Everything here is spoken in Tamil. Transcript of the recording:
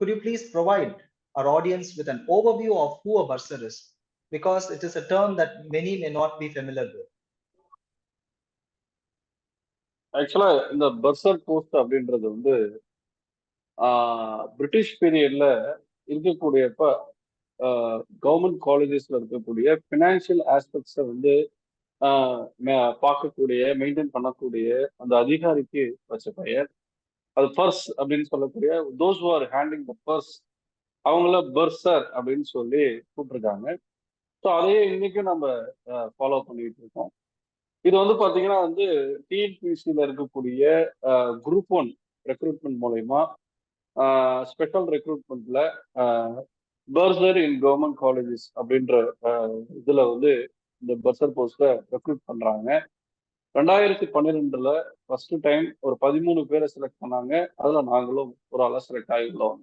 Could you please provide our audience with an overview of who a bursar is? Because it is a term that many may not be familiar with. ஆக்சுவலா இந்த பர்சர் போஸ்ட் அப்படின்றது வந்து பிரிட்டிஷ் பீரியட்ல இருக்கக்கூடியப்ப கவர்மெண்ட் காலேஜஸ்ல இருக்கக்கூடிய ஃபினான்ஷியல் ஆஸ்பெக்ட்ஸை வந்து பார்க்கக்கூடிய மெயின்டைன் பண்ணக்கூடிய அந்த அதிகாரிக்கு வச்ச பெயர். அது பர்ஸ் அப்படின்னு சொல்லக்கூடிய those who are handing the purse அவங்கள பர்சர் அப்படின்னு சொல்லி கூப்பிட்டுருக்காங்க. ஸோ அதையே இன்னைக்கும் நம்ம ஃபாலோ பண்ணிட்டு இருக்கோம். இது வந்து பாத்தீங்கன்னா வந்து டிஎன்பிசியில இருக்கக்கூடிய குரூப் 1 ரெக்ரூட்மெண்ட் மூலயமா ஸ்பெஷல் ரெக்ரூட்மெண்ட்ல பர்சர் இன் கவர்மெண்ட் காலேஜஸ் அப்படின்ற இதுல வந்து இந்த பர்சர் போஸ்ட ரெக்ரூட் பண்றாங்க. 2012 ஃபர்ஸ்ட் டைம் ஒரு 13 பேரை செலக்ட் பண்ணாங்க. அதுல நாங்களும் ஒரு ஆளா செலக்ட் ஆகி உள்ள வந்தோம்.